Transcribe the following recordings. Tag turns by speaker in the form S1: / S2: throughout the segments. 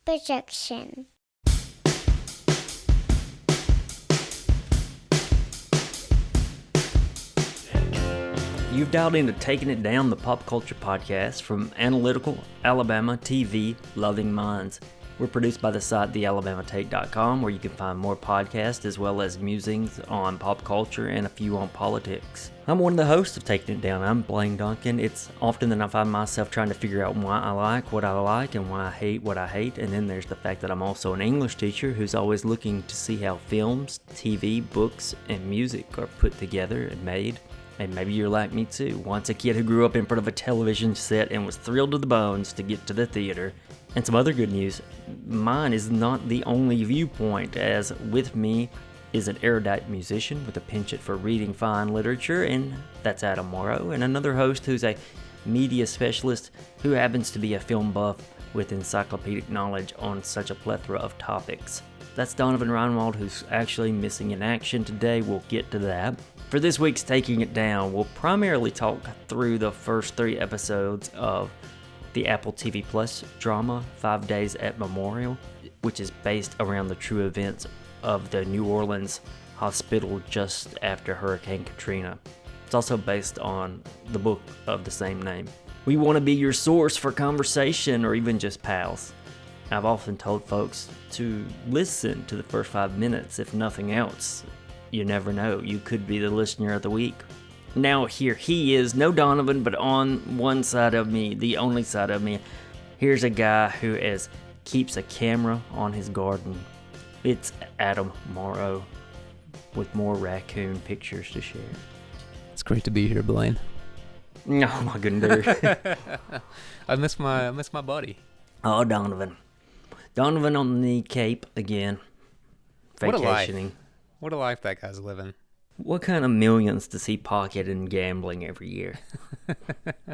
S1: projection.
S2: You've dialed into Taking It Down, the pop culture podcast from analytical Alabama TV loving minds. We're produced by the site thealabamatate.com, where you can find more podcasts as well as musings on pop culture and a few on politics. I'm one of the hosts of Taking It Down. I'm Blaine Duncan. It's often that I find myself trying to figure out why I like what I like and why I hate what I hate. And then there's the fact that I'm also an English teacher who's always looking to see how films, TV, books, and music are put together and made. And maybe you're like me too, once a kid who grew up in front of a television set and was thrilled to the bones to get to the theater. And some other good news, mine is not the only viewpoint, as with me is an erudite musician with a penchant for reading fine literature, and that's Adam Morrow, and another host who's a media specialist who happens to be a film buff with encyclopedic knowledge on such a plethora of topics. That's Donovan Reinwald, who's actually missing in action today. We'll get to that. For this week's Taking It Down, we'll primarily talk through the first 3 episodes of the Apple TV Plus drama 5 Days at Memorial, which is based around the true events of the New Orleans hospital just after Hurricane Katrina. It's also based on the book of the same name. We want to be your source for conversation or even just pals. I've often told folks to listen to the first 5 minutes, if nothing else. You never know, you could be the listener of the week. Now here he is, no Donovan, but on one side of me, the only side of me, here's a guy who keeps a camera on his garden. It's Adam Morrow with more raccoon pictures to share.
S3: It's great to be here, Blaine.
S2: Oh my goodness.
S3: I miss my buddy.
S2: Oh, Donovan on the Cape again, vacationing.
S3: What a life that guy's living.
S2: What kind of millions does he pocket in gambling every year?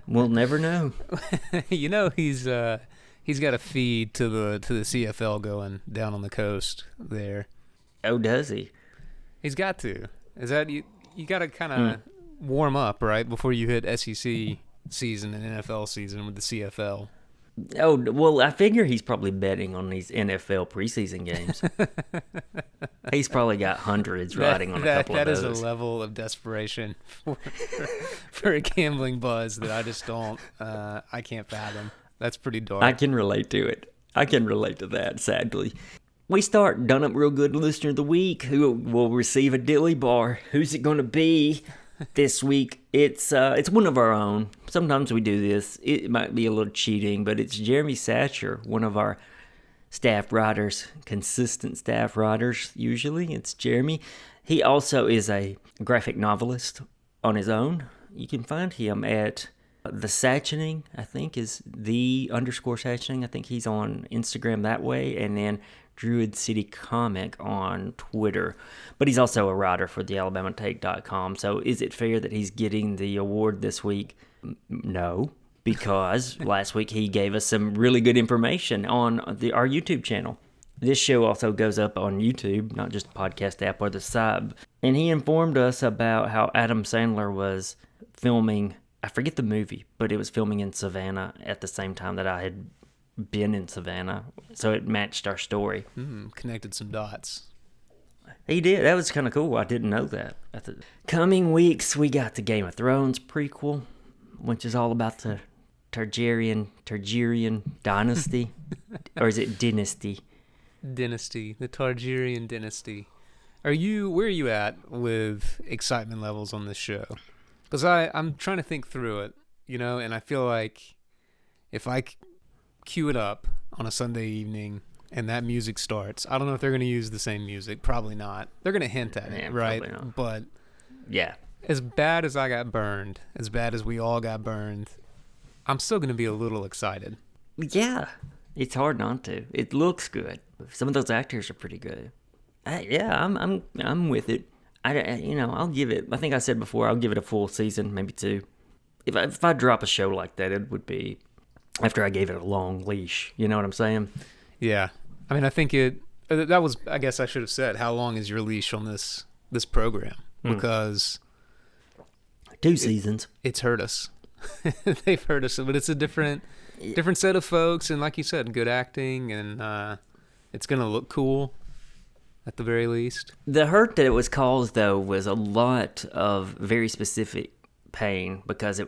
S2: We'll never know.
S3: You know, he's got a feed to the CFL going down on the coast there.
S2: Oh, does he?
S3: He's got to. Is that you got to kind of warm up, right, before you hit SEC season and NFL season with the CFL.
S2: Oh, well, I figure he's probably betting on these NFL preseason games. He's probably got hundreds riding on a couple of those.
S3: That is a level of desperation for a gambling buzz that I just don't, I can't fathom. That's pretty dark.
S2: I can relate to it. I can relate to that, sadly. We start Done Up Real Good Listener of the Week, who will receive a dilly bar. Who's it going to be? This week, it's one of our own. Sometimes we do this. It might be a little cheating, but it's Jeremy Satcher, one of our staff writers, consistent staff writers, usually. It's Jeremy. He also is a graphic novelist on his own. You can find him at The Satching, I think, is _Satching. I think he's on Instagram that way, and then Druid City Comic on Twitter. But he's also a writer for thealabamatate.com. So is it fair that he's getting the award this week? No, because last week he gave us some really good information on our YouTube channel. This show also goes up on YouTube, not just the podcast app or the site. And he informed us about how Adam Sandler was filming, I forget the movie, but it was filming in Savannah at the same time that I had been in Savannah, so it matched our story.
S3: Connected some dots.
S2: He did. That was kind of cool. I didn't know that. Coming weeks, we got the Game of Thrones prequel, which is all about the Targaryen dynasty. Or is it dynasty?
S3: Dynasty. The Targaryen dynasty. Where are you at with excitement levels on this show? Because I'm trying to think through it, and I feel like if I cue it up on a Sunday evening and that music starts, I don't know if they're going to use the same music. Probably not. They're going to hint at it, right?
S2: Probably not.
S3: But
S2: yeah,
S3: as bad as I got burned, as bad as we all got burned, I'm still going to be a little excited.
S2: Yeah, it's hard not to. It looks good. Some of those actors are pretty good. I'm with it. I'll give it. I think I said before, I'll give it a full season, maybe 2. If I drop a show like that, it would be after I gave it a long leash. You know what I'm saying?
S3: Yeah. I mean, I think that was, I guess I should have said, how long is your leash on this program? Because
S2: 2 seasons.
S3: It's hurt us. They've hurt us, but it's a different different set of folks, and like you said, good acting, and it's gonna look cool at the very least.
S2: The hurt that it was caused, though, was a lot of very specific pain because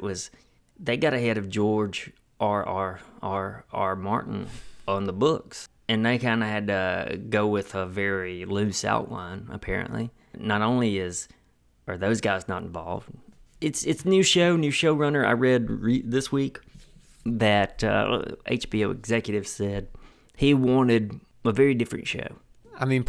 S2: they got ahead of George R. Martin on the books, and they kind of had to go with a very loose outline. Apparently, not only are those guys not involved, it's new showrunner. I read this week that HBO executive said he wanted a very different show.
S3: I mean,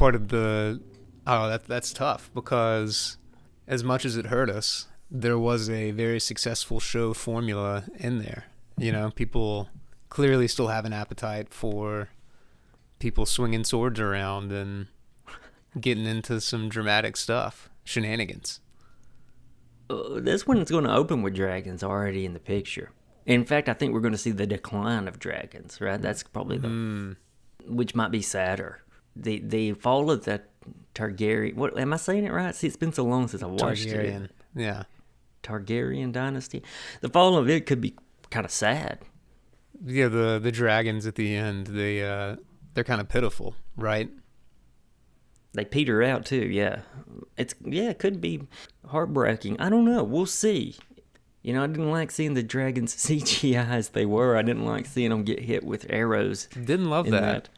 S3: that's tough because as much as it hurt us, there was a very successful show formula in there. You know, people clearly still have an appetite for people swinging swords around and getting into some dramatic stuff, shenanigans.
S2: This one's going to open with dragons already in the picture. In fact, I think we're going to see the decline of dragons, right? That's probably which might be sadder. The fall of the Targaryen. What am I saying it right? See, it's been so long since I watched it.
S3: Yeah.
S2: Targaryen dynasty. The fall of it could be kind of sad.
S3: Yeah, the dragons at the end, they're kind of pitiful, right?
S2: They peter out too. Yeah, it could be heartbreaking. I don't know. We'll see. You know, I didn't like seeing the dragons CGI as they were. I didn't like seeing them get hit with arrows.
S3: Didn't love that.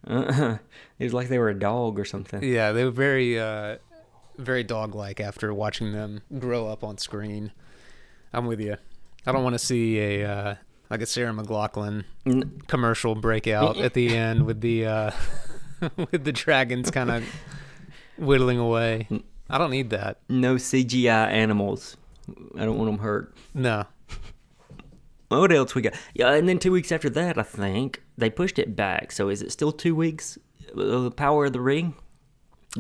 S2: It was like they were a dog or something.
S3: Yeah, they were very, very dog-like after watching them grow up on screen. I'm with you. I don't want to see a Sarah McLachlan commercial breakout at the end with the with the dragons kind of whittling away. I don't need that.
S2: No CGI animals. I don't want them hurt.
S3: No.
S2: What else we got? Yeah, and then 2 weeks after that, I think they pushed it back. So is it still 2 weeks? Power of the Ring.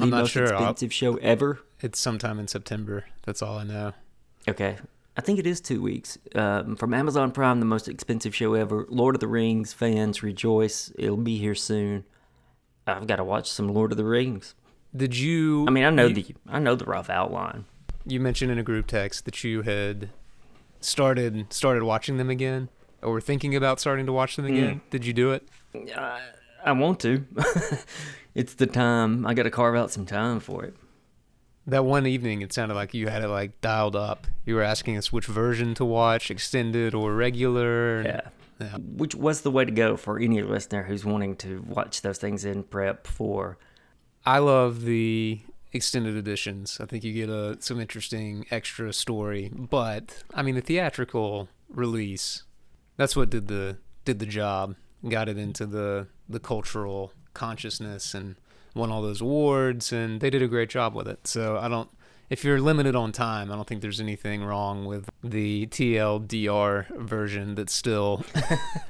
S3: I'm not sure.
S2: The most expensive show ever.
S3: It's sometime in September. That's all I know.
S2: Okay. I think it is 2 weeks. From Amazon Prime, the most expensive show ever. Lord of the Rings fans rejoice. It'll be here soon. I've got to watch some Lord of the Rings.
S3: Did you?
S2: I mean, I know the rough outline.
S3: You mentioned in a group text that you had started watching them again, or were thinking about starting to watch them again. Did you do it?
S2: I want to. It's the time. I got to carve out some time for it.
S3: That one evening, it sounded like you had it like dialed up. You were asking us which version to watch, extended or regular.
S2: Yeah. Which was the way to go for any listener who's wanting to watch those things in prep for.
S3: I love the extended editions. I think you get some interesting extra story. But I mean, the theatrical release, that's what did the job. Got it into the cultural consciousness and won all those awards, and they did a great job with it. So if you're limited on time, I don't think there's anything wrong with the TLDR version that's still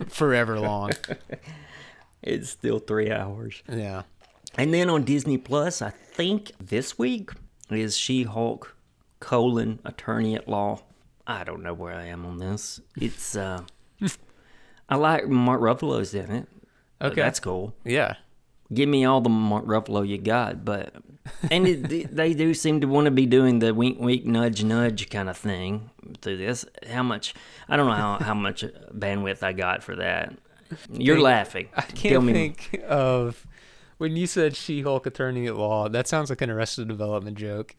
S3: forever long.
S2: It's still 3 hours.
S3: Yeah.
S2: And then on Disney Plus, I think this week is She-Hulk: Attorney at Law. I don't know where I am on this. It's I like Mark Ruffalo's in it.
S3: Okay,
S2: that's cool.
S3: Yeah.
S2: Give me all the Mark Ruffalo you got, and they do seem to want to be doing the wink, wink, nudge, nudge kind of thing through this. I don't know how much bandwidth I got for that. You're laughing.
S3: I can't think of, when you said She-Hulk Attorney at Law, that sounds like an Arrested Development joke.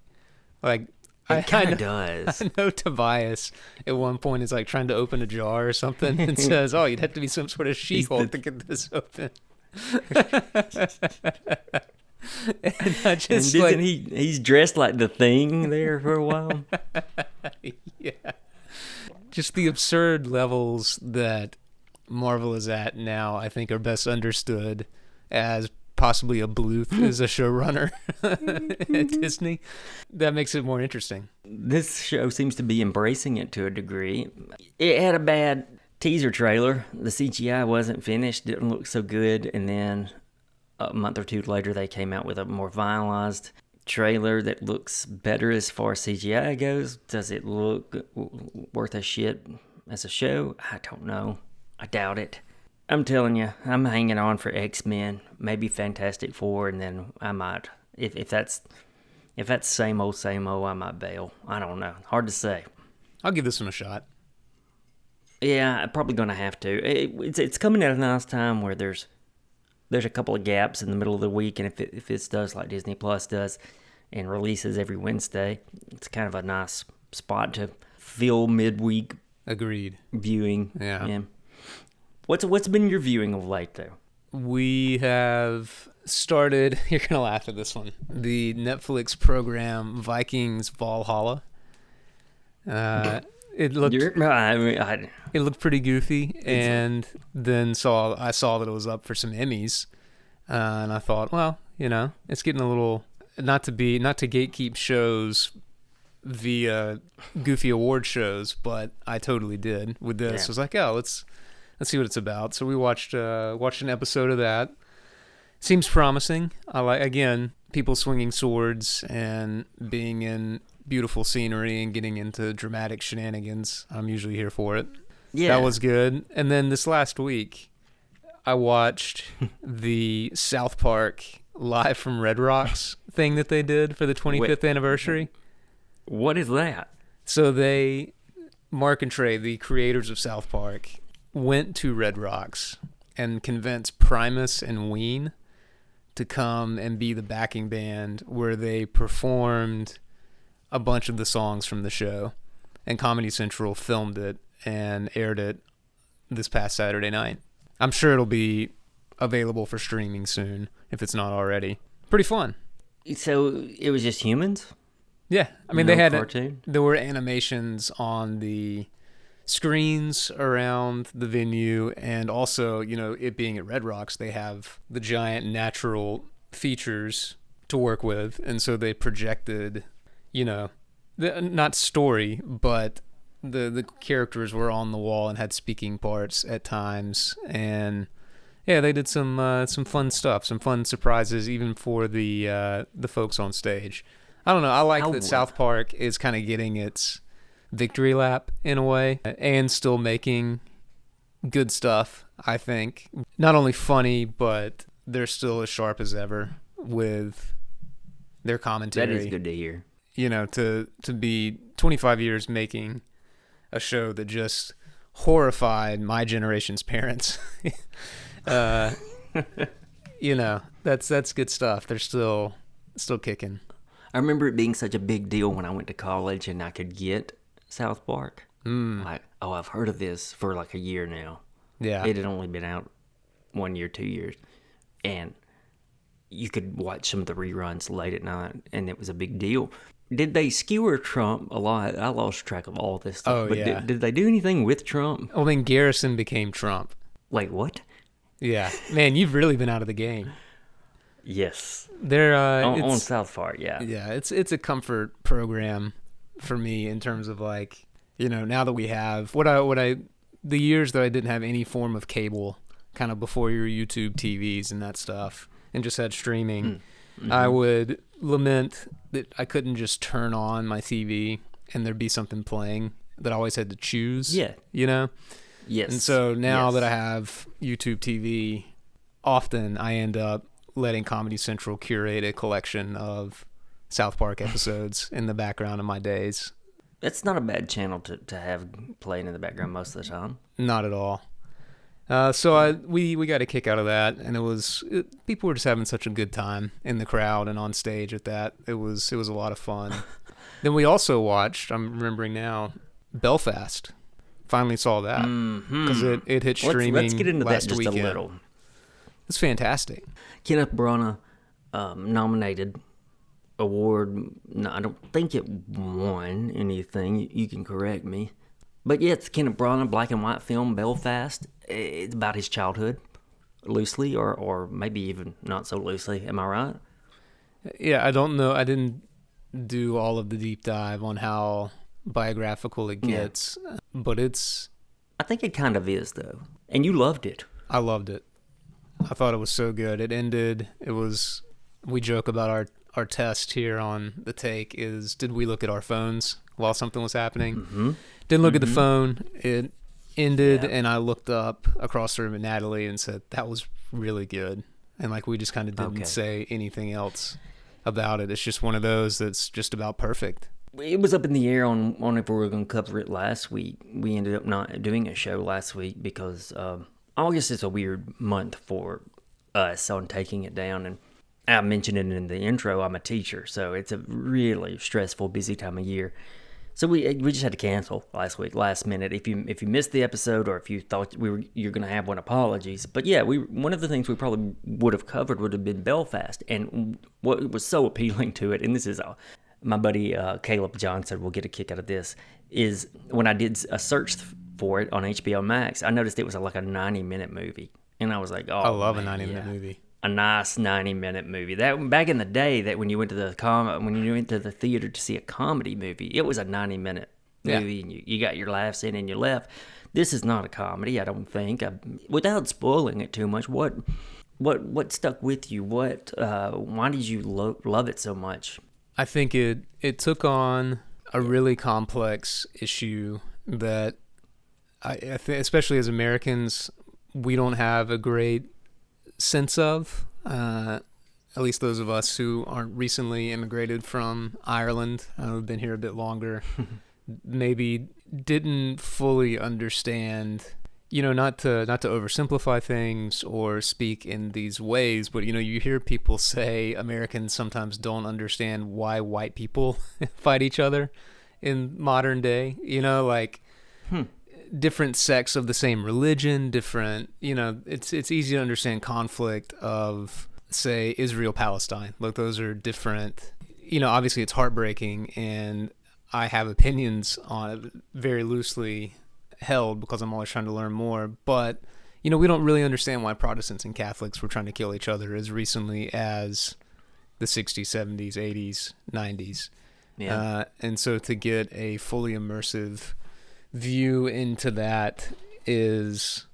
S3: Like,
S2: it kind of does.
S3: I know Tobias at one point is like trying to open a jar or something and says, "Oh, you'd have to be some sort of She-Hulk to get this open."
S2: And he's dressed like the Thing there for a while.
S3: Yeah. Just the absurd levels that Marvel is at now, I think, are best understood as possibly a Bluth as a showrunner at Disney. That makes it more interesting.
S2: This show seems to be embracing it to a degree. It had a bad teaser trailer. The CGI wasn't finished, didn't look so good, and then a month or two later they came out with a more finalized trailer that looks better as far as CGI goes. Does it look worth a shit as a show? I don't know. I doubt it. I'm telling you, I'm hanging on for X-Men, maybe Fantastic Four, and then I might, if that's same old, I might bail. I don't know. Hard to say.
S3: I'll give this one a shot.
S2: Yeah, I'm probably gonna have to. It's coming at a nice time where there's a couple of gaps in the middle of the week, and if it does like Disney Plus does, and releases every Wednesday, it's kind of a nice spot to fill midweek
S3: Agreed.
S2: viewing.
S3: Yeah.
S2: What's been your viewing of late though?
S3: We have started, you're going to laugh at this one, the Netflix program Vikings Valhalla. It looked it looked pretty goofy, and then I saw that it was up for some Emmys, and I thought, well, it's getting a little, not to gatekeep shows via goofy award shows, but I totally did with this. I was like, oh, let's see what it's about. So we watched an episode of that. Seems promising. I like, again, people swinging swords and being in beautiful scenery and getting into dramatic shenanigans. I'm usually here for it.
S2: Yeah,
S3: that was good. And then this last week, I watched the South Park Live from Red Rocks thing that they did for the 25th anniversary.
S2: What is that?
S3: So Mark and Trey, the creators of South Park, went to Red Rocks and convinced Primus and Ween to come and be the backing band, where they performed a bunch of the songs from the show, and Comedy Central filmed it and aired it this past Saturday night. I'm sure it'll be available for streaming soon if it's not already. Pretty fun.
S2: So it was just humans?
S3: Yeah, I mean, they had
S2: cartoon?
S3: There were animations on the screens around the venue, and also, it being at Red Rocks, they have the giant natural features to work with, and so they projected, not story, but the characters were on the wall and had speaking parts at times, and yeah, they did some fun stuff, some fun surprises, even for the folks on stage. I don't know. I like that South Park is kind of getting its victory lap in a way, and still making good stuff. I think not only funny, but they're still as sharp as ever with their commentary.
S2: That is good to hear.
S3: To be 25 years making a show that just horrified my generation's parents. That's good stuff. They're still kicking.
S2: I remember it being such a big deal when I went to college and I could get South Park. Like, I've heard of this for like a year now.
S3: Yeah.
S2: It had only been out 1 year, 2 years. And you could watch some of the reruns late at night, and it was a big deal. Did they skewer Trump a lot? I lost track of all this stuff.
S3: Yeah.
S2: Did they do anything with Trump?
S3: Well, then Garrison became Trump.
S2: Wait, what?
S3: Yeah. Man, you've really been out of the game.
S2: Yes.
S3: They're
S2: on South Park, yeah.
S3: Yeah, it's a comfort program for me in terms of, like, now that we have the years that I didn't have any form of cable, kind of before your YouTube TVs and that stuff, and just had streaming, I would lament that I couldn't just turn on my TV and there'd be something playing, that I always had to choose.
S2: Yeah. Yes.
S3: And so now that I have YouTube TV, often I end up letting Comedy Central curate a collection of South Park episodes in the background of my days.
S2: That's not a bad channel to have playing in the background most of the time.
S3: Not at all. So we got a kick out of that, and people were just having such a good time in the crowd and on stage at that. It was a lot of fun. Then we also watched, I'm remembering now, Belfast. Finally saw that because it hit streaming.
S2: Let's get into that just
S3: weekend.
S2: a little.
S3: It's fantastic.
S2: Kenneth Branagh nominated award. No, I don't think it won anything. You can correct me. But yeah, it's Kenneth Branagh, black and white film, Belfast. It's about his childhood, loosely, or maybe even not so loosely. Am I right?
S3: Yeah, I don't know. I didn't do all of the deep dive on how biographical it gets, but
S2: I think it kind of is, though. And you loved it.
S3: I loved it. I thought it was so good. We joke about our test here on the take is, did we look at our phones while something was happening?
S2: Mm-hmm.
S3: Didn't look at the phone. It ended, and I looked up across the room at Natalie and said, that was really good. And like, we just kind of didn't say anything else about it. It's just one of those that's just about perfect.
S2: it was up in the air on if we were going to cover it last week. We ended up not doing a show last week because August is a weird month for us on taking it down. And I mentioned it in the intro, I'm a teacher, so it's a really stressful, busy time of year. So we just had to cancel last week, last minute. If you missed the episode or if you thought you're going to have one, apologies. But yeah, one of the things we probably would have covered would have been Belfast. And what was so appealing to it, and this is my buddy Caleb Johnson will get a kick out of this, is when I did a search for it on HBO Max, I noticed it was like a 90-minute movie. And I was like, oh,
S3: I love
S2: man,
S3: a 90-minute movie.
S2: A nice 90-minute movie. That back in the day, that when you went to the theater to see a comedy movie, it was a 90-minute movie, and you got your laughs in and you left. This is not a comedy, I don't think. Without spoiling it too much, what stuck with you? Why did you love it so much?
S3: I think it took on a really complex issue that I think, especially as Americans, we don't have a great sense of, at least those of us who aren't recently immigrated from Ireland, who've been here a bit longer, maybe didn't fully understand, not to oversimplify things or speak in these ways, but you hear people say Americans sometimes don't understand why white people fight each other in modern day, different sects of the same religion, different, it's easy to understand conflict of, say, Israel-Palestine. Look, those are different, obviously it's heartbreaking, and I have opinions on it, very loosely held because I'm always trying to learn more, but, we don't really understand why Protestants and Catholics were trying to kill each other as recently as the 60s, 70s, 80s, 90s. Yeah. And so to get a fully immersive view into that was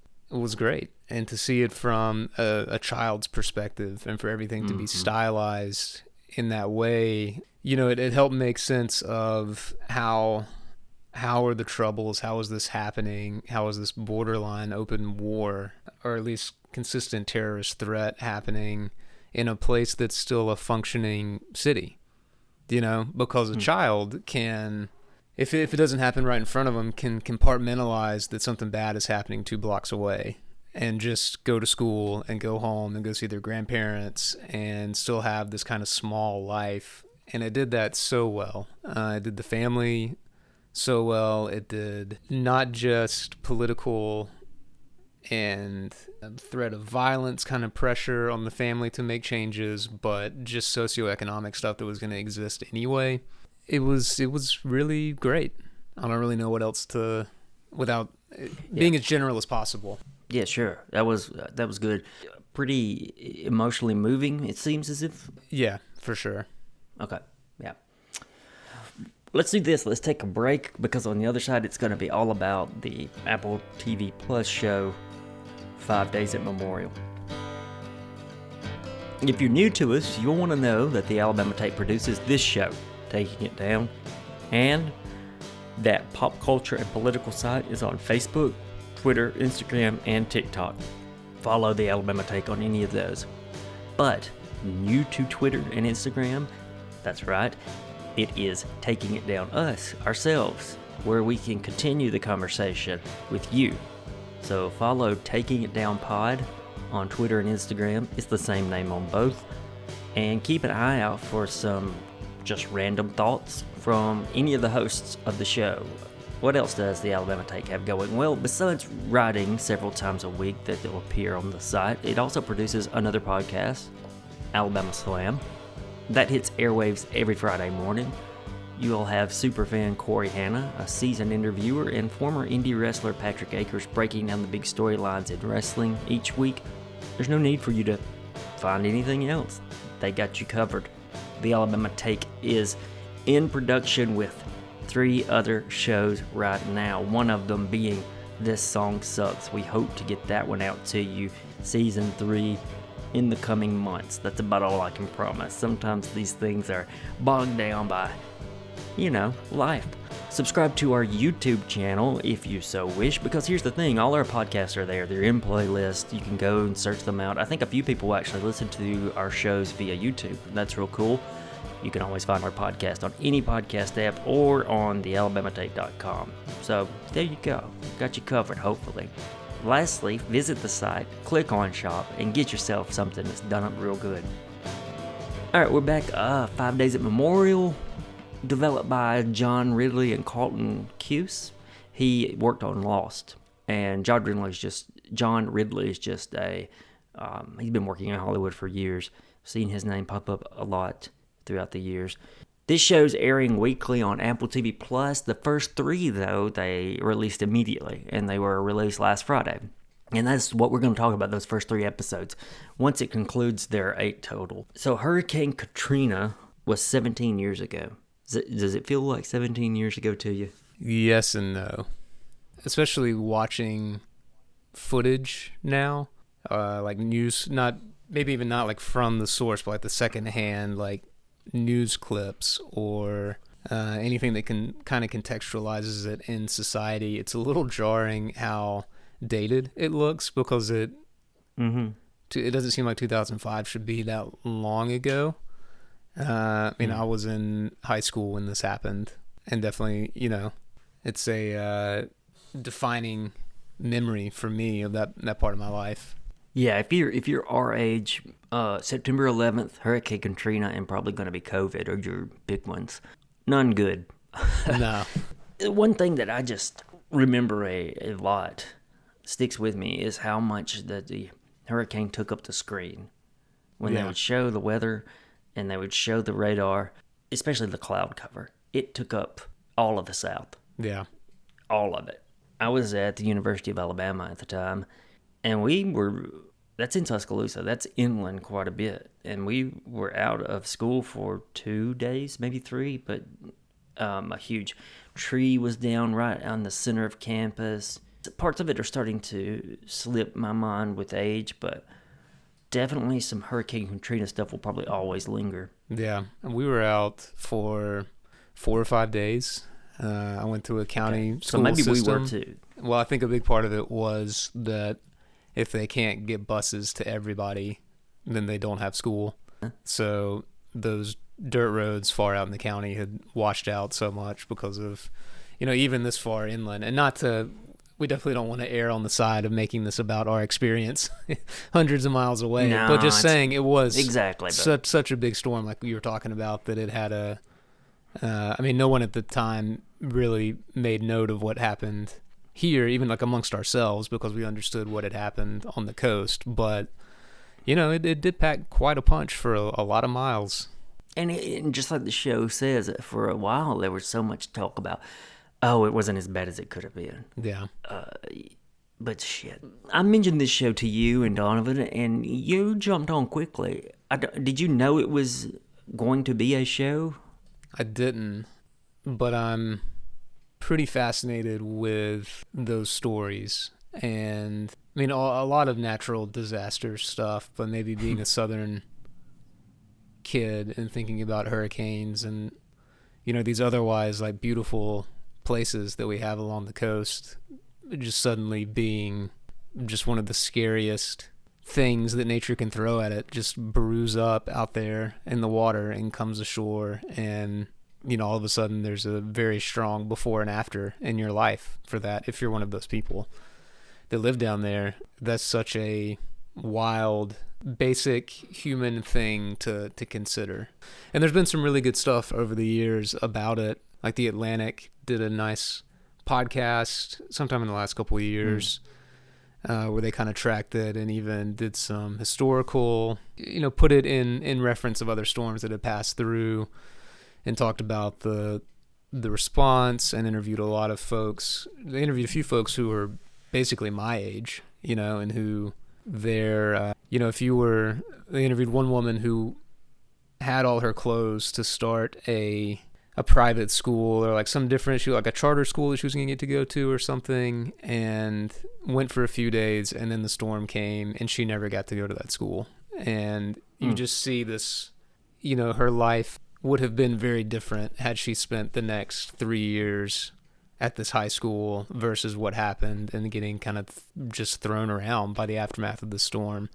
S3: great, and to see it from a child's perspective, and for everything to be stylized in that way, it helped make sense of how are the troubles, how is this happening, how is this borderline open war, or at least consistent terrorist threat happening in a place that's still a functioning city, because a child can, if it doesn't happen right in front of them, can compartmentalize that something bad is happening 2 blocks away and just go to school and go home and go see their grandparents and still have this kind of small life. And it did that so well. It did the family so well. It did not just political and threat of violence kind of pressure on the family to make changes, but just socioeconomic stuff that was going to exist anyway. It was really great. I don't really know what else to, without being as general as possible.
S2: Yeah, sure. That was good. Pretty emotionally moving, it seems as if.
S3: Yeah, for sure.
S2: Okay, yeah. Let's do this. Let's take a break, because on the other side, it's going to be all about the Apple TV Plus show, 5 Days at Memorial. If you're new to us, you'll want to know that the Alabama Take produces this show, Taking It Down, and that pop culture and political site is on Facebook, Twitter, Instagram, and TikTok. Follow the Alabama Take on any of those. But new to Twitter and Instagram, that's right, it is Taking It Down us, ourselves, where we can continue the conversation with you. So follow Taking It Down Pod on Twitter and Instagram. It's the same name on both. And keep an eye out for some just random thoughts from any of the hosts of the show. What else does the Alabama Take have going? Well, besides writing several times a week that will appear on the site, it also produces another podcast, Alabama Slam, that hits airwaves every Friday morning. You'll have superfan Corey Hanna, a seasoned interviewer, and former indie wrestler Patrick Akers breaking down the big storylines in wrestling each week. There's no need for you to find anything else. They got you covered. The Alabama Take is in production with 3 other shows right now, one of them being This Song Sucks. We hope to get that one out to you, season 3, in the coming months. That's about all I can promise. Sometimes these things are bogged down by, life. Subscribe to our YouTube channel if you so wish, because here's the thing, all our podcasts are there. They're in playlist. You can go and search them out. I think a few people actually listen to our shows via YouTube. That's real cool. You can always find our podcast on any podcast app or on thealabamatake.com. So there you go. Got you covered, hopefully. Lastly, visit the site, click on shop, and get yourself something that's done up real good. Alright, we're back. 5 Days at Memorial, developed by John Ridley and Carlton Cuse. He worked on Lost, and John Ridley is just he's been working in Hollywood for years. Seen his name pop up a lot throughout the years. This show's airing weekly on Apple TV Plus. The first 3, though, they released immediately, and they were released last Friday. And that's what we're going to talk about, those first 3 episodes, once it concludes their 8 total. So Hurricane Katrina was 17 years ago. Does it feel like 17 years ago to you?
S3: Yes and no. Especially watching footage now, like news, maybe even not like from the source, but like the secondhand, like news clips or anything that can kind of contextualizes it in society. It's a little jarring how dated it looks, because it doesn't seem like 2005 should be that long ago. I was in high school when this happened, and definitely, it's a defining memory for me of that part of my life.
S2: Yeah, if you're our age, September 11th, Hurricane Katrina, and probably going to be COVID are your big ones. None good.
S3: No.
S2: One thing that I just remember a lot, sticks with me, is how much the hurricane took up the screen. When they would show the weather and they would show the radar, especially the cloud cover, it took up all of the South.
S3: Yeah.
S2: All of it. I was at the University of Alabama at the time, and that's in Tuscaloosa, that's inland quite a bit, and we were out of school for 2 days, maybe 3, but a huge tree was down right on the center of campus. Parts of it are starting to slip my mind with age, but definitely some Hurricane Katrina stuff will probably always linger.
S3: Yeah, and we were out for 4 or 5 days. I went to a county school system.
S2: So maybe we were too.
S3: Well, I think a big part of it was that if they can't get buses to everybody, then they don't have school. So those dirt roads far out in the county had washed out so much because of, even this far inland. And we definitely don't want to err on the side of making this about our experience hundreds of miles away.
S2: No,
S3: but just saying it was
S2: exactly
S3: such a big storm, like you were talking about, that it had no one at the time really made note of what happened here, even like amongst ourselves, because we understood what had happened on the coast. But, it did pack quite a punch for a lot of miles.
S2: And just like the show says, for a while there was so much talk about, it wasn't as bad as it could have been.
S3: Yeah.
S2: But shit. I mentioned this show to you and Donovan, and you jumped on quickly. Did you know it was going to be a show?
S3: I didn't, but I'm pretty fascinated with those stories. And, a lot of natural disaster stuff, but maybe being a southern kid and thinking about hurricanes and, these otherwise, like, beautiful places that we have along the coast, just suddenly being just one of the scariest things that nature can throw at it, just brews up out there in the water and comes ashore, and all of a sudden there's a very strong before and after in your life for that. If you're one of those people that live down there, that's such a wild, basic human thing to consider. And there's been some really good stuff over the years about it. Like The Atlantic did a nice podcast sometime in the last couple of years, where they kind of tracked it and even did some historical, put it in reference of other storms that had passed through, and talked about the response, and interviewed a lot of folks. They interviewed a few folks who were basically my age, and who they interviewed one woman who had all her clothes to start a private school, or like some different, like a charter school that she was going to get to go to or something, and went for a few days, and then the storm came and she never got to go to that school. And you just see this, her life would have been very different had she spent the next 3 years at this high school versus what happened, and getting kind of just thrown around by the aftermath of the storm.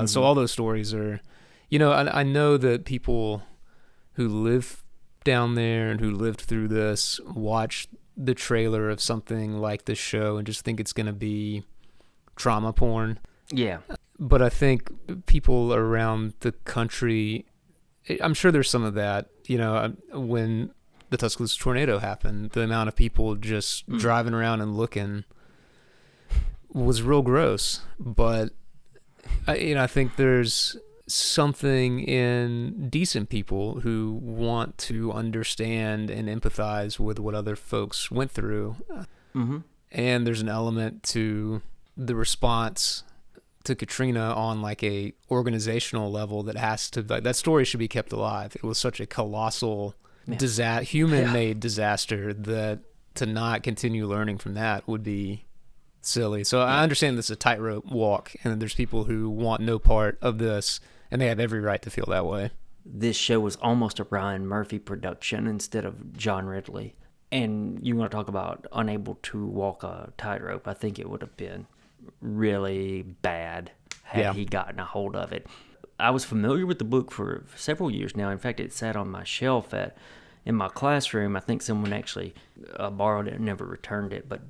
S3: So all those stories are, I know that people who live down there and who lived through this watch the trailer of something like this show and just think it's going to be trauma porn.
S2: Yeah.
S3: But I think people around the country, I'm sure there's some of that, when the Tuscaloosa tornado happened, the amount of people just driving around and looking was real gross. But I think there's something in decent people who want to understand and empathize with what other folks went through.
S2: Mm-hmm.
S3: And there's an element to the response to Katrina on like a organizational level that has to, like, that story should be kept alive. It was such a colossal human-made disaster that to not continue learning from that would be silly. So I understand this is a tightrope walk, and there's people who want no part of this, and they have every right to feel that way.
S2: This show was almost a Ryan Murphy production instead of John Ridley. And you want to talk about unable to walk a tightrope, I think it would have been really bad had he gotten a hold of it. I was familiar with the book for several years now. In fact, it sat on my shelf in my classroom. I think someone actually borrowed it and never returned it. But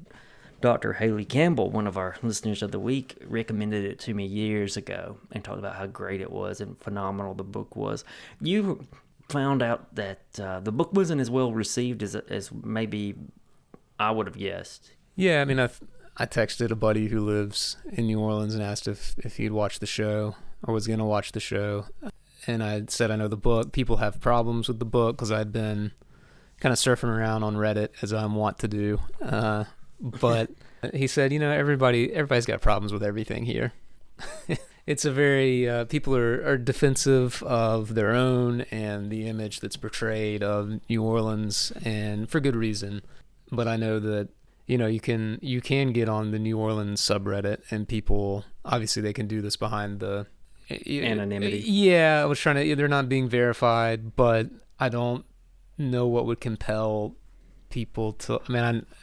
S2: Dr. Haley Campbell, one of our listeners of the week, recommended it to me years ago and talked about how great it was and phenomenal the book was. You found out that the book wasn't as well received as maybe I would have guessed.
S3: Yeah, I mean, I texted a buddy who lives in New Orleans and asked if he'd watch the show or was going to watch the show. And I said I know the book. People have problems with the book because I'd been kind of surfing around on Reddit, as I'm wont to do. But he said, everybody's got problems with everything here. It's a very, people are defensive of their own and the image that's portrayed of New Orleans, and for good reason. But I know that, you can get on the New Orleans subreddit, and people, obviously they can do this behind the
S2: anonymity.
S3: Yeah, I was trying to, they're not being verified, but I don't know what would compel people to,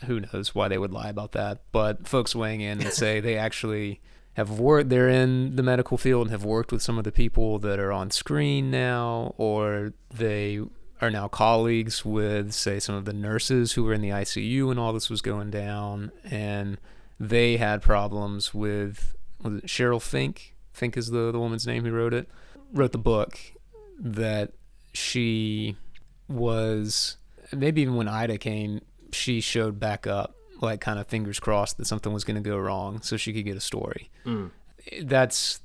S3: who knows why they would lie about that, but folks weighing in and say they actually have worked, they're in the medical field and have worked with some of the people that are on screen now, or they are now colleagues with, say, some of the nurses who were in the ICU when all this was going down, and they had problems with, was it Cheryl Fink? Fink is the woman's name who wrote the book, that she was, maybe even when Ida came, she showed back up, like kind of fingers crossed that something was going to go wrong so she could get a story. That's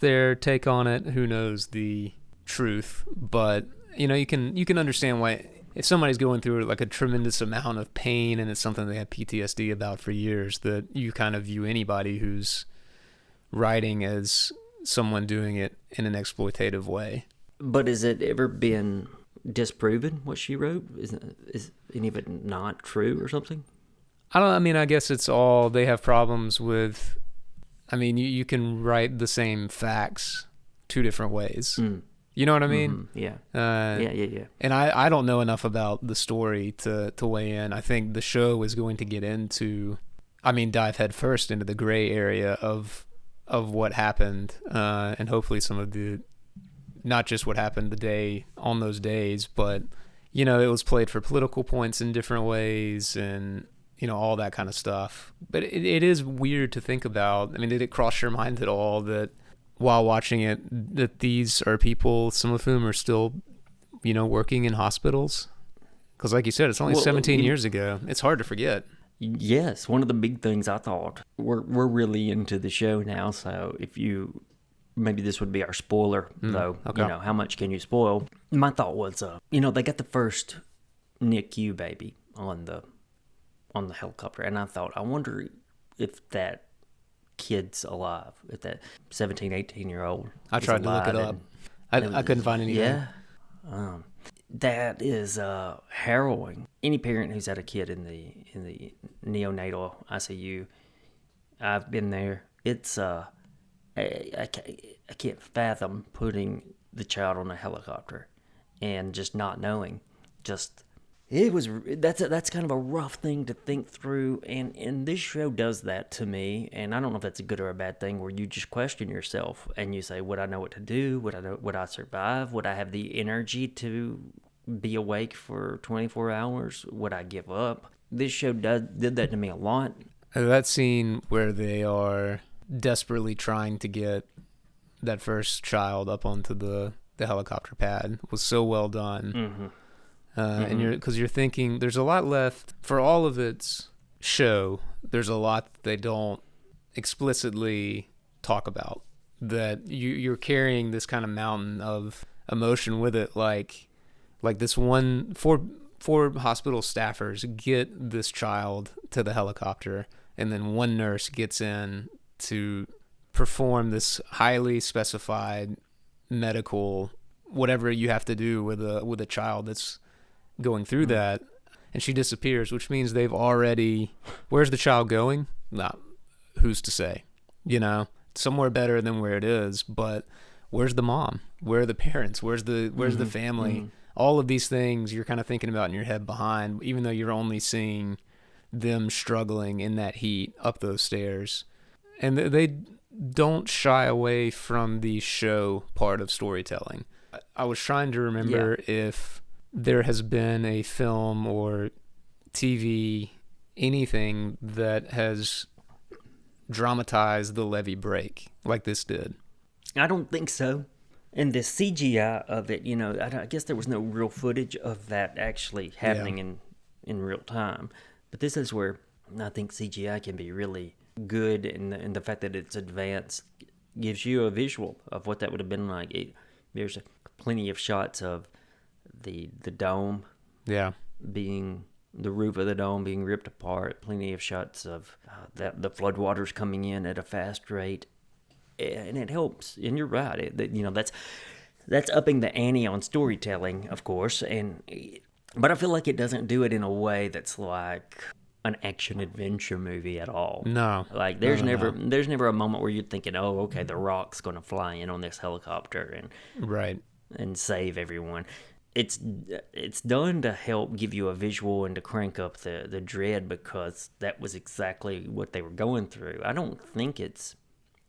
S3: their take on it. Who knows the truth, but you can understand why, if somebody's going through like a tremendous amount of pain and it's something they have PTSD about for years, that you kind of view anybody who's writing as someone doing it in an exploitative way.
S2: But has it ever been disproven what she wrote? Is any of it not true or something?
S3: I guess it's all, they have problems with, you can write the same facts two different ways. You know what I mean?
S2: Mm-hmm. Yeah. Yeah.
S3: And I don't know enough about the story to weigh in. I think the show is going to get into, dive head first into the gray area of what happened, and hopefully some of the, not just what happened the day on those days, but, it was played for political points in different ways, and, all that kind of stuff. But it is weird to think about. Did it cross your mind at all that while watching it, that these are people, some of whom are still, working in hospitals? Because like you said, it's only 17 years ago. It's hard to forget.
S2: Yes, one of the big things I thought, we're really into the show now, so if you, maybe this would be our spoiler, though,
S3: okay.
S2: How much can you spoil? My thought was, they got the first NICU baby on the helicopter, and I thought, I wonder if that kid's alive, if that 17, 18-year-old
S3: I tried to look it up. I couldn't find anything.
S2: Yeah. That is harrowing. Any parent who's had a kid in the neonatal ICU, I've been there. It's I can't fathom putting the child on a helicopter and just not knowing. That's kind of a rough thing to think through, and this show does that to me. And I don't know if that's a good or a bad thing, where you just question yourself and you say, would I know what to do? Would I survive? Would I have the energy to be awake for 24 hours? Would I give up? This show did that to me a lot.
S3: That scene where they are desperately trying to get that first child up onto the helicopter pad was so well done.
S2: Mm-hmm.
S3: And you're thinking there's a lot left for all of its show. There's a lot that they don't explicitly talk about, that you're carrying this kind of mountain of emotion with it. Like this four hospital staffers get this child to the helicopter, and then one nurse gets in to perform this highly specified medical whatever you have to do with a child that's going through that, and she disappears, which means they've already, where's the child going? Nah, who's to say? Somewhere better than where it is, but where's the mom? Where are the parents? Where's the family? All of these things you're kind of thinking about in your head behind, even though you're only seeing them struggling in that heat up those stairs. And they don't shy away from the show part of storytelling. I was trying to remember if there has been a film or TV, anything that has dramatized the levee break like this did.
S2: I don't think so. And the CGI of it, I guess there was no real footage of that actually happening in real time. But this is where I think CGI can be really good, and the fact that it's advanced gives you a visual of what that would have been like. There's plenty of shots of the dome, being the roof of the dome being ripped apart. Plenty of shots of the floodwaters coming in at a fast rate, and it helps. And you're right, that's upping the ante on storytelling, of course. But I feel like it doesn't do it in a way that's like an action adventure movie at all.
S3: No,
S2: like there's never a moment where you're thinking, oh, okay, the Rock's gonna fly in on this helicopter and save everyone. It's done to help give you a visual and to crank up the dread, because that was exactly what they were going through. I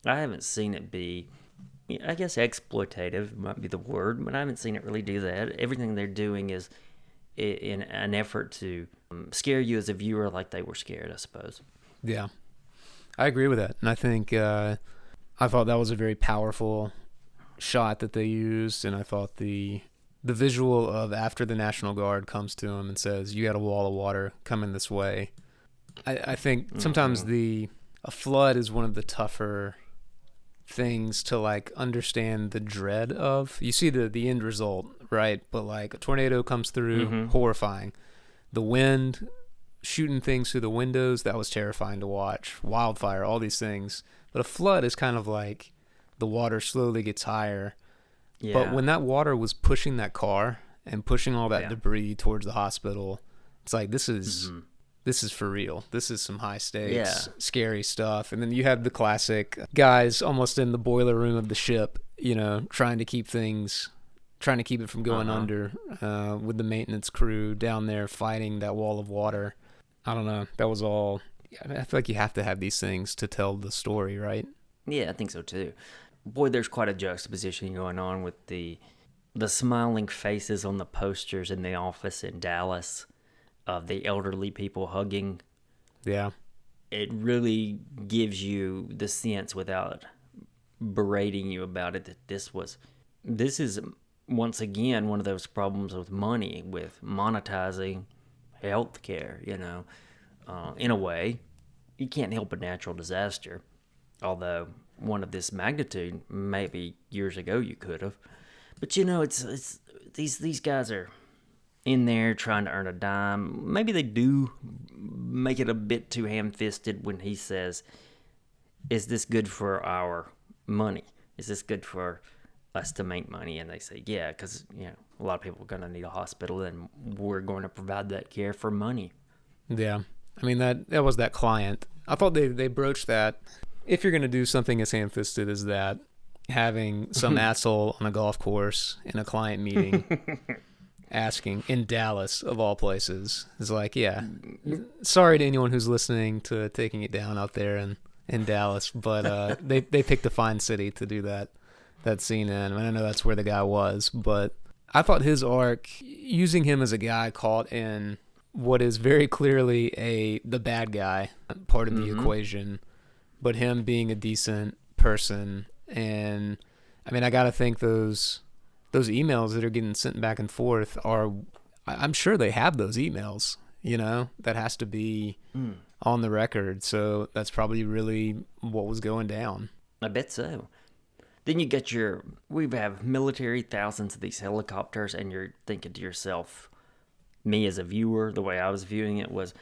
S2: haven't seen it be, I guess exploitative might be the word, but I haven't seen it really do that. Everything they're doing is in an effort to scare you as a viewer like they were scared, I suppose.
S3: Yeah, I agree with that. And I think I thought that was a very powerful shot that they used, and I thought the visual of after the National Guard comes to him and says, you got a wall of water coming this way. I think sometimes a flood is one of the tougher things to like understand the dread of. You see the end result, right? But like a tornado comes through, horrifying. The wind shooting things through the windows, that was terrifying to watch. Wildfire, all these things. But a flood is kind of like the water slowly gets higher. Yeah. But when that water was pushing that car and pushing all that debris towards the hospital, it's like, this is for real. This is some high stakes, scary stuff. And then you have the classic guys almost in the boiler room of the ship, trying to keep it from going under, with the maintenance crew down there fighting that wall of water. I don't know. That was all. I feel like you have to have these things to tell the story, right?
S2: Yeah, I think so too. Boy, there's quite a juxtaposition going on with the smiling faces on the posters in the office in Dallas of the elderly people hugging.
S3: Yeah.
S2: It really gives you the sense, without berating you about it, that this is once again one of those problems with money, with monetizing healthcare. In a way, you can't help a natural disaster, although one of this magnitude, maybe years ago you could have. But it's these guys are in there trying to earn a dime. Maybe they do make it a bit too ham-fisted when he says, is this good for our money? Is this good for us to make money? And they say, yeah, because a lot of people are going to need a hospital, and we're going to provide that care for money.
S3: Yeah. I mean, that was that client. I thought they broached that. If you're going to do something as ham-fisted as that, having some asshole on a golf course in a client meeting asking in Dallas, of all places. It's like, yeah, sorry to anyone who's listening to Taking It Down out there in Dallas, but they picked a fine city to do that scene in. I know that's where the guy was, but I thought his arc, using him as a guy caught in what is very clearly the bad guy part of the equation, but him being a decent person. And I mean, I gotta think those emails that are getting sent back and forth I'm sure they have those emails, that has to be on the record. So that's probably really what was going down.
S2: I bet so. Then you get we have military, thousands of these helicopters, and you're thinking to yourself, me as a viewer, the way I was viewing it was,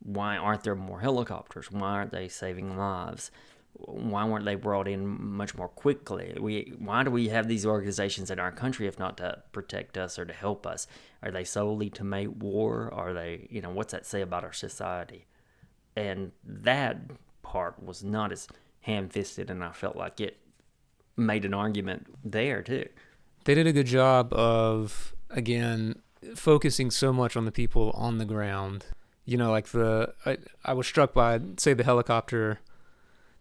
S2: why aren't there more helicopters? Why aren't they saving lives? Why weren't they brought in much more quickly? Why do we have these organizations in our country if not to protect us or to help us? Are they solely to make war? Are they, what's that say about our society? And that part was not as ham-fisted, and I felt like it made an argument there too.
S3: They did a good job of, again, focusing so much on the people on the ground. Like I was struck by, say, the helicopter,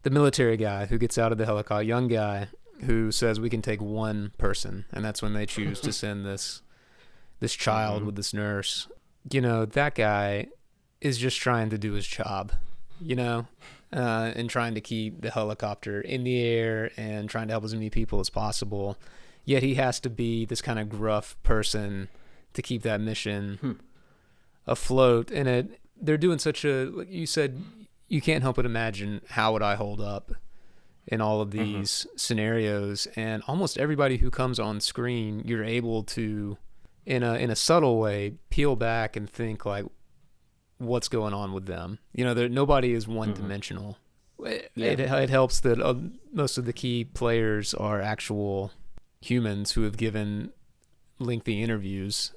S3: the military guy who gets out of the helicopter, young guy who says we can take one person, and that's when they choose to send this child with this nurse. That guy is just trying to do his job, and trying to keep the helicopter in the air and trying to help as many people as possible. Yet he has to be this kind of gruff person to keep that mission afloat. And they're doing like you said, you can't help but imagine, how would I hold up in all of these scenarios? And almost everybody who comes on screen, you're able to, in a subtle way, peel back and think like, what's going on with them? Nobody is one-dimensional. It helps that most of the key players are actual humans who have given lengthy interviews.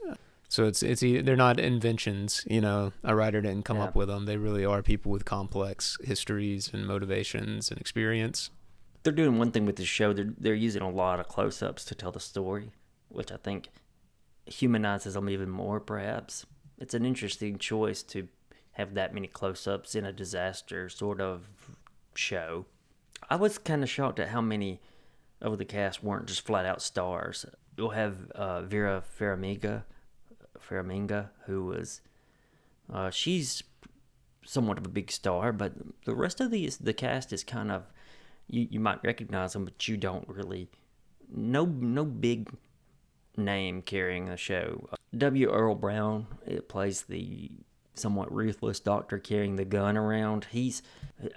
S3: So they're not inventions. A writer didn't come up with them. They really are people with complex histories and motivations and experience.
S2: They're doing one thing with the show. They're using a lot of close-ups to tell the story, which I think humanizes them even more, perhaps. It's an interesting choice to have that many close-ups in a disaster sort of show. I was kind of shocked at how many of the cast weren't just flat-out stars. You'll have Vera Farmiga, who was... she's somewhat of a big star, but the rest of the cast is kind of... You might recognize them, but you don't really... No big name carrying the show. W. Earl Brown, it plays the somewhat ruthless doctor carrying the gun around.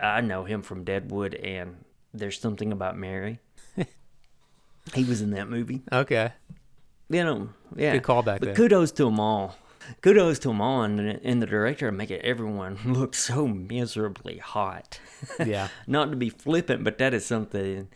S2: I know him from Deadwood and There's Something About Mary. He was in that movie.
S3: Okay.
S2: Yeah.
S3: Good callback there.
S2: Kudos to them all. And the director making everyone look so miserably hot.
S3: Yeah.
S2: Not to be flippant, but that is something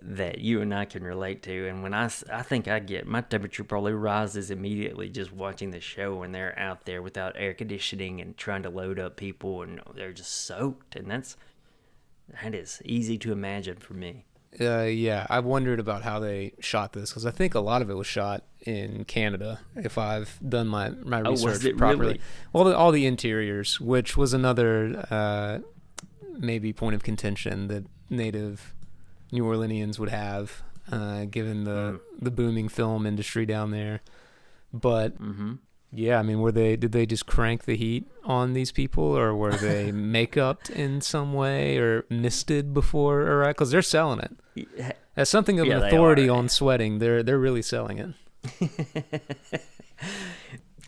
S2: that you and I can relate to. And when I think my temperature probably rises immediately just watching the show when they're out there without air conditioning and trying to load up people and they're just soaked. And that is easy to imagine for me.
S3: Yeah, I've wondered about how they shot this, because I think a lot of it was shot in Canada, if I've done my research properly.
S2: Really?
S3: Well, all the interiors, which was another maybe point of contention that native New Orleanians would have, given the booming film industry down there. But yeah, I mean, did they just crank the heat on these people, or were they make-upped in some way or misted before arrival? Because they're selling it. As something of an authority on sweating, they're really selling it.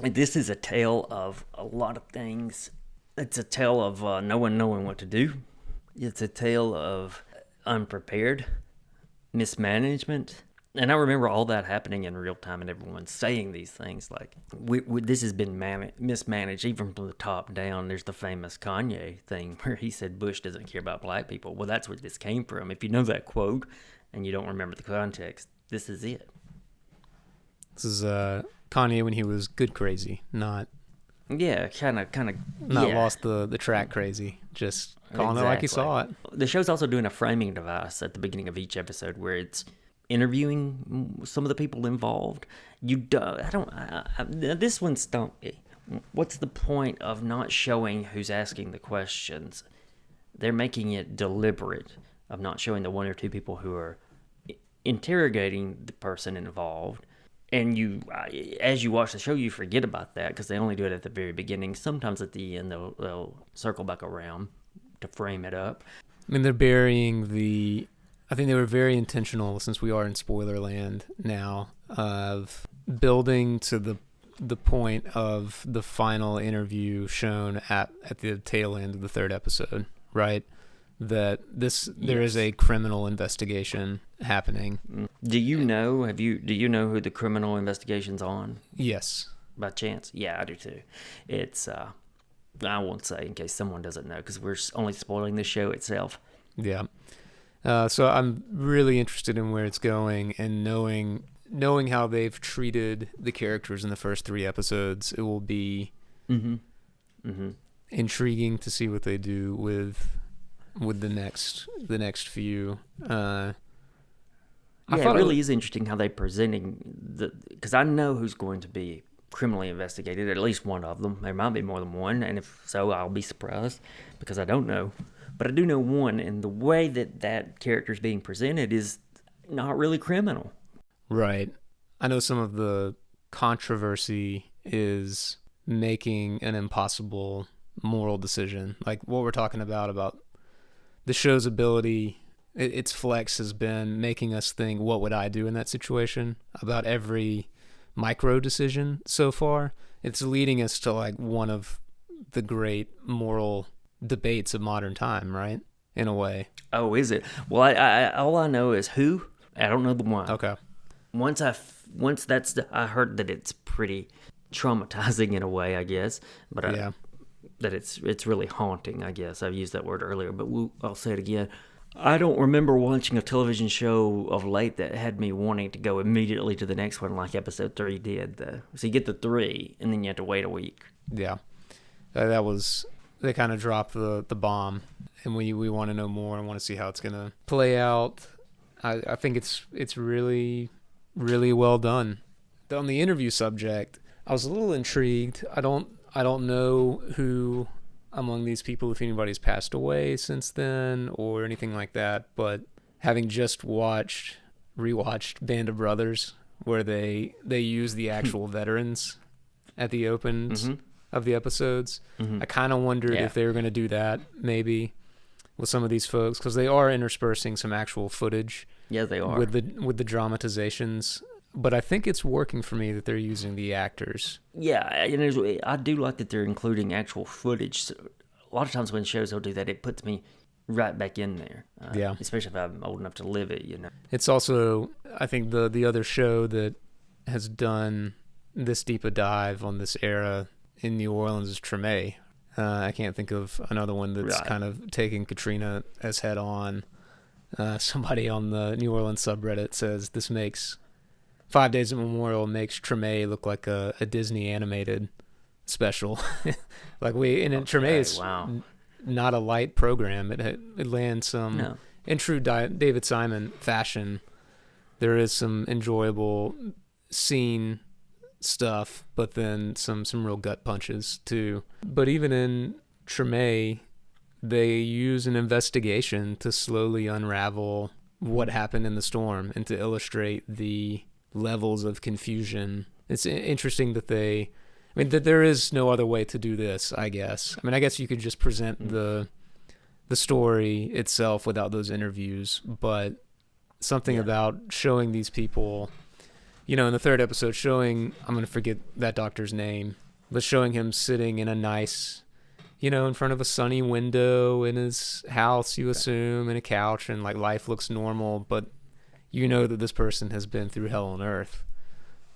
S2: This is a tale of a lot of things. It's a tale of no one knowing what to do. It's a tale of unprepared, mismanagement. And I remember all that happening in real time and everyone saying these things like, this has been mismanaged even from the top down. There's the famous Kanye thing where he said Bush doesn't care about black people. Well, that's where this came from. If you know that quote and you don't remember the context, this is it.
S3: This is Kanye when he was good crazy, not...
S2: Yeah, kind of.
S3: Not lost the track crazy, just calling it like he saw it.
S2: The show's also doing a framing device at the beginning of each episode where it's interviewing some of the people involved. You do, I don't. This one stumped me. What's the point of not showing who's asking the questions? They're making it deliberate of not showing the one or two people who are interrogating the person involved. And you, as you watch the show, you forget about that because they only do it at the very beginning. Sometimes at the end, they'll circle back around to frame it up.
S3: I mean, they're burying the... I think they were very intentional, since we are in spoiler land now, of building to the point of the final interview shown at the tail end of the third episode, right? That there is a criminal investigation happening.
S2: Do you know who the criminal investigation's on?
S3: Yes.
S2: By chance? Yeah, I do too. It's I won't say in case someone doesn't know because we're only spoiling the show itself.
S3: Yeah. So I'm really interested in where it's going, and knowing how they've treated the characters in the first 3 episodes. It will be intriguing to see what they do with the next few.
S2: It really is interesting how they're presenting because I know who's going to be criminally investigated, at least one of them. There might be more than one, and if so, I'll be surprised because I don't know. But I do know one, and the way that character is being presented is not really criminal.
S3: Right. I know some of the controversy is making an impossible moral decision. Like what we're talking about the show's ability, its flex has been making us think, what would I do in that situation? About every micro decision so far. It's leading us to like one of the great moral debates of modern time, right? In a way.
S2: Oh, is it? Well, I all I know is who. I don't know the one.
S3: Okay.
S2: I heard that it's pretty traumatizing in a way, I guess. But
S3: yeah.
S2: That it's really haunting, I guess. I've used that word earlier, but I'll say it again. I don't remember watching a television show of late that had me wanting to go immediately to the next one like episode 3 did. So you get the 3, and then you have to wait a week.
S3: Yeah. They kind of dropped the bomb, and we want to know more and want to see how it's going to play out. I think it's really, really well done. On the interview subject, I was a little intrigued. I don't know who among these people, if anybody's passed away since then or anything like that, but having just rewatched Band of Brothers, where they use the actual veterans at the opens of the episodes, I kind of wondered if they were going to do that maybe with some of these folks, because they are interspersing some actual footage.
S2: Yeah, they are
S3: with the dramatizations. But I think it's working for me that they're using the actors.
S2: Yeah, and I do like that they're including actual footage. So a lot of times when shows will do that, it puts me right back in there. Especially if I'm old enough to live it, you know. It's
S3: also, I think, the other show that has done this deep a dive on this era in New Orleans is Treme. I can't think of another one that's kind of taking Katrina as head on. Somebody on the New Orleans subreddit says this makes 5 Days of Memorial makes Treme look like a Disney animated special. Treme is not a light program. It lands some in true David Simon fashion. There is some enjoyable scene stuff, but then some real gut punches too. But even in Treme, they use an investigation to slowly unravel what happened in the storm and to illustrate the levels of confusion. It's interesting that that there is no other way to do this, I guess. I guess you could just present the story itself without those interviews, but something about showing these people, in the third episode, I'm going to forget that doctor's name, but showing him sitting in a nice, in front of a sunny window in his house, you assume, in a couch, and like life looks normal, but that this person has been through hell on earth.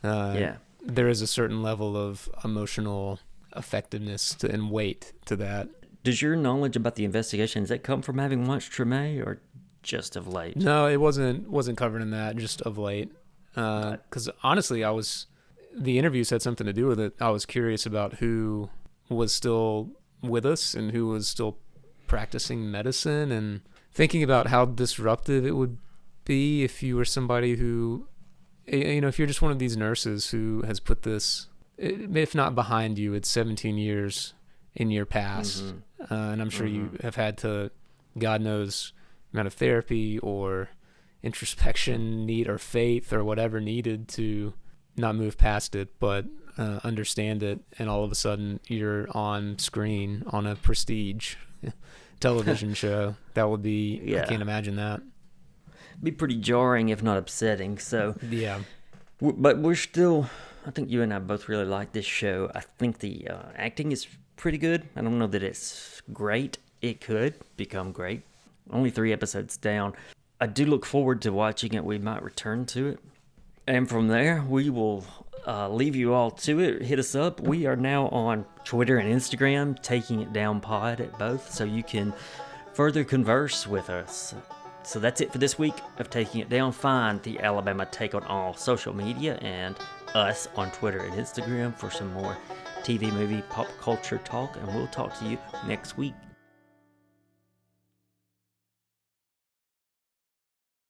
S3: There is a certain level of emotional effectiveness and weight to that.
S2: Does your knowledge about the investigation, does that come from having watched Treme or just of late?
S3: No, it wasn't covered in that, just of late. Because honestly, the interviews had something to do with it. I was curious about who was still with us and who was still practicing medicine, and thinking about how disruptive it would be if you were somebody who, if you're just one of these nurses who has put this, if not behind you, it's 17 years in your past. And I'm sure you have had to, God knows, amount of therapy or introspection or faith or whatever needed to not move past it, but understand it. And all of a sudden you're on screen on a prestige television show. That would be, I can't imagine that.
S2: Be pretty jarring, if not upsetting. So
S3: yeah,
S2: but we're still, I think you and I both really like this show. I think the acting is pretty good. I don't know that it's great. It could become great. Only 3 episodes down. I do look forward to watching it. We might return to it. And from there, we will leave you all to it. Hit us up. We are now on Twitter and Instagram, Taking It Down Pod at both, so you can further converse with us. So that's it for this week of Taking It Down. Find the Alabama Take on all social media and us on Twitter and Instagram for some more TV, movie, pop culture talk, and we'll talk to you next week.